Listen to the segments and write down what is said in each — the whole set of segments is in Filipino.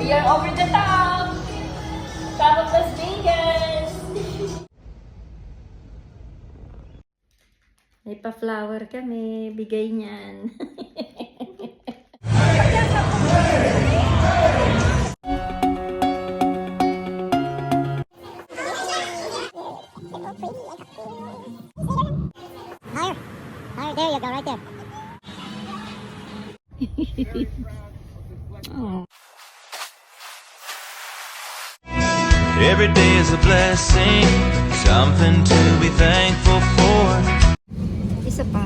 We are over the top! Top of Las Vegas! May pa-flower kami. Bigay niyan. Higher, there you go, right there. Oh. Every day is a blessing, something to be thankful for. Isa pa.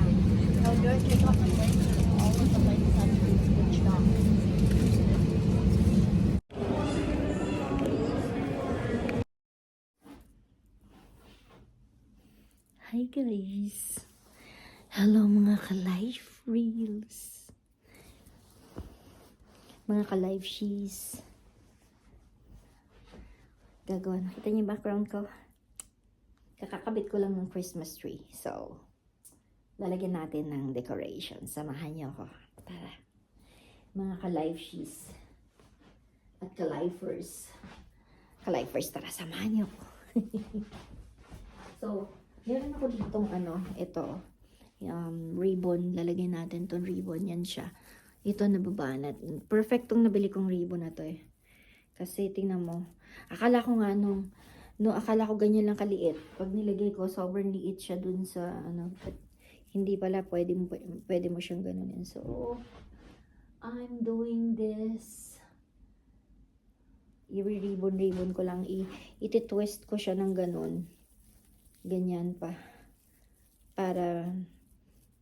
Hi guys! Hello mga ka-life reels! Mga ka-life she's. Gagawa. Nakita niyo yung background ko? Kakakabit ko lang ng Christmas tree. So, lalagyan natin ng decoration. Samahan niyo ako. Tara. Mga ka-life she's. At ka-lifers. Ka-lifers, tara. Samahan niyo ako. So, meron ako ditong ito. Ribbon. Lalagyan natin tong ribbon. Yan siya. Ito nababanat. Perfectong nabili kong ribbon na to eh. Kasi tingnan mo. Akala ko nga akala ko ganyan lang kaliit. Pag nilagay ko, sobrang liit siya dun sa hindi pala pwede mo siyang ganunin. So, I'm doing this. I-ribbon ko lang. Iti-twist ko siya ng ganun. Ganyan pa. Para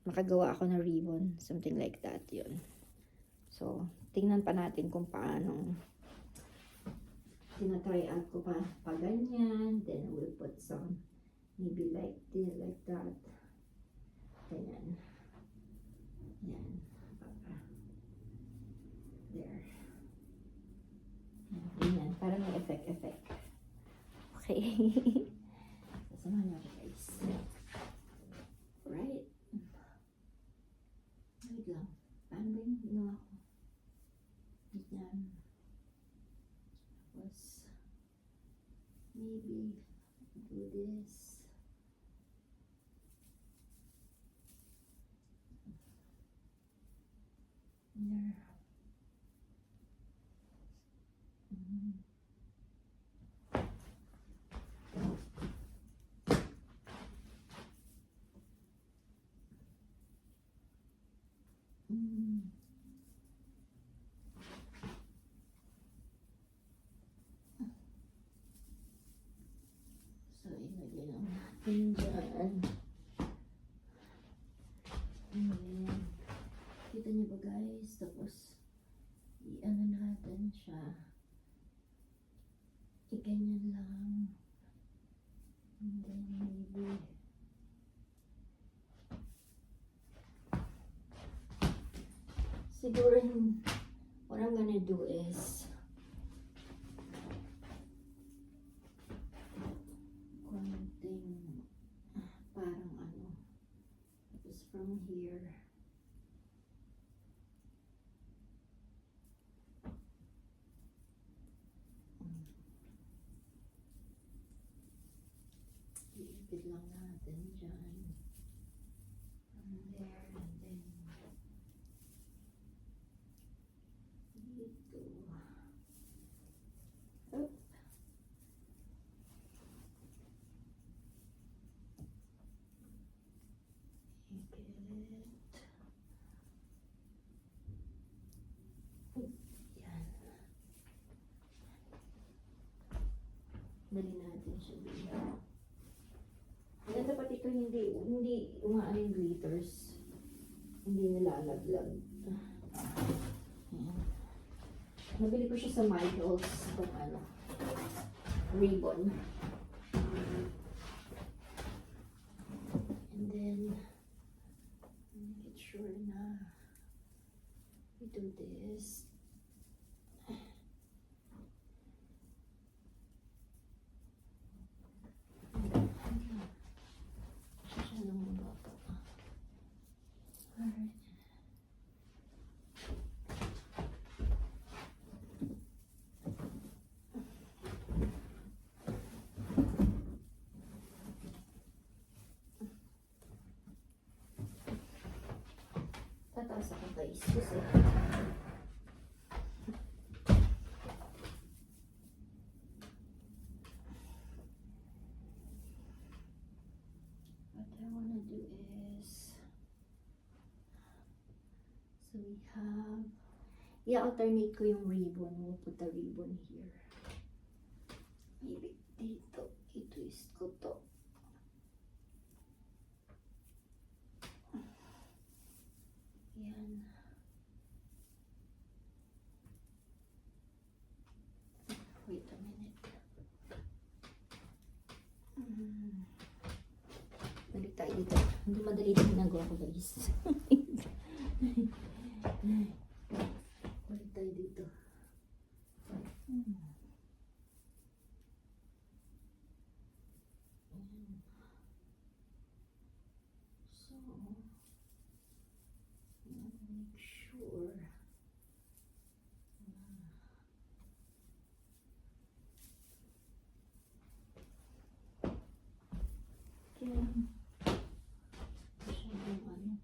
makagawa ako ng ribbon. Something like that. Yun. So, tingnan pa natin kung paano tinatry out ko pa ganyan. Then, we'll put some maybe like this, like that. Ganyan. Yan. There. Ganyan. Para may effect. Okay. Sasamahan niyo ako guys. Right? Wait lang. Paano ba yung ginawa ko? Yan. Tapos, maybe do this. There. So, ilagay lang natin dyan. Ayan. Kita niyo ba guys? Tapos, i-ano natin siya. I-ganyan lang. And then, maybe siguro, what I'm gonna do is konting parang tapos from here iipit lang natin dyan from there and then dito. Oop. Yan. Dali natin siya dito. Yan dapat ito hindi umaano yung glitters. Hindi nalalaglag. Yan. Nabili ko siya sa Michaels. Itong ribbon. And then, make it sure na we do this. Siya lang mga bata. Alright. tumataas ako guys. Kasi what I wanna do is, so we have, i-alternate ko yung ribbon. We'll put the ribbon here. Maybe dito, i-twist ko to. Yan. Wait a minute. Balik tayo dito. Hindi madali din ginagawa ko guys. Balik tayo dito. So, make sure. Okay. Masyadong ano.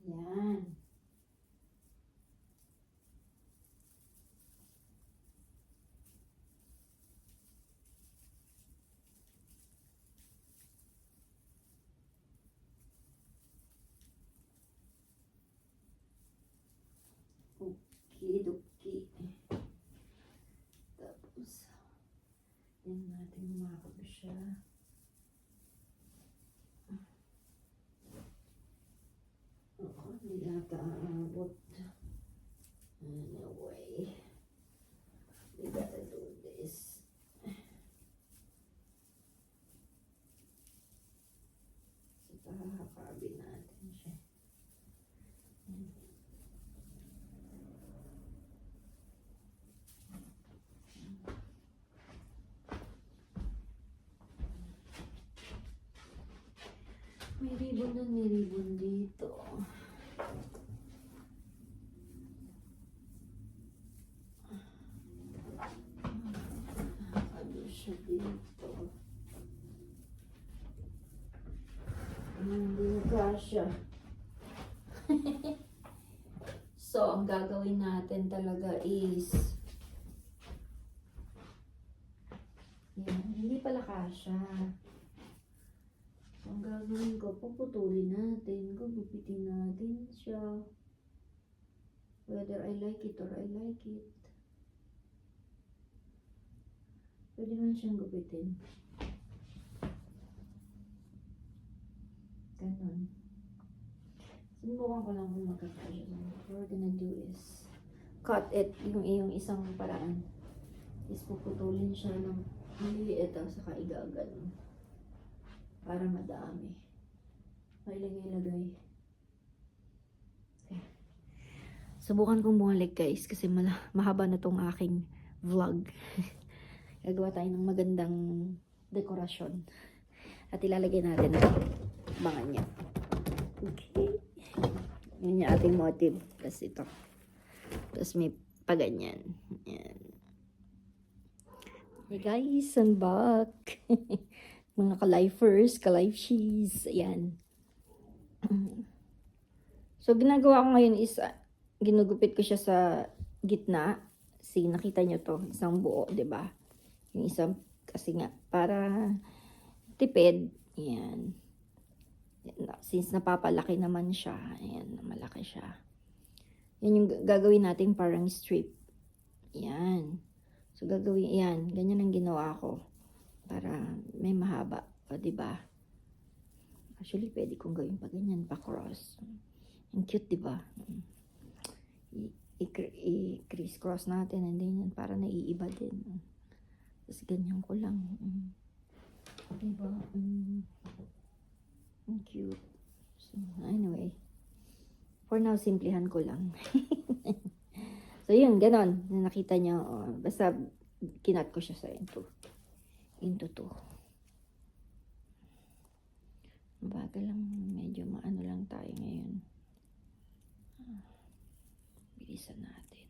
Yan. Okay. Tapos, yan natin umakot siya. Oo, hindi yata aabot. Anyway, we gotta do this. So, pakakabin natin siya. May ribbon doon, may ribbon dito. Ano siya dito? Hindi kasya. So, ang gagawin natin talaga is yan, hindi pala kasya. Ang gagawin ko, puputulin natin, gugupitin natin siya. Whether I like it or I like it. Pwede man siyang gupitin. Ganon. Sinubukan ko lang kung magkakasya. What we're gonna do is cut it, yung isang paraan. Is puputulin siya ng maliliit saka igaganon. Para madami. Mailagay-lagay. Okay. Subukan kong bumalik guys kasi mahaba na tong aking vlog. Gagawa tayo ng magandang dekorasyon. At ilalagay natin ang bangan niya. Okay. Yun yung ating motive. Tapos ito. Tapos may paganyan. Yan. Hey guys, I'm back. Mga ka-lifers, ka-life cheese. Ayan. So, ginagawa ko ngayon is, ginugupit ko siya sa gitna. See, nakita nyo to, isang buo, 'di ba? Yung isang, kasi nga, para tipid, yan. Since napapalaki naman siya, ayan, malaki siya. Yan yung gagawin natin parang strip. Yan. So, gagawin, yan, ganyan ang ginawa ko. Para may mahaba, o, 'di ba? Actually, pwede kong gawin pa ganyan, pa cross. Ang cute, 'di ba? I-criss-cross natin, and then yan, para naiiba din. Tapos ganyan ko lang. Diba? Ang cute. So, anyway. For now, simplihan ko lang. So, yun, ganon. Nakita nyo, basta kinat ko siya sa into two. Baga lang, medyo maano lang tayo ngayon. Bilisan natin.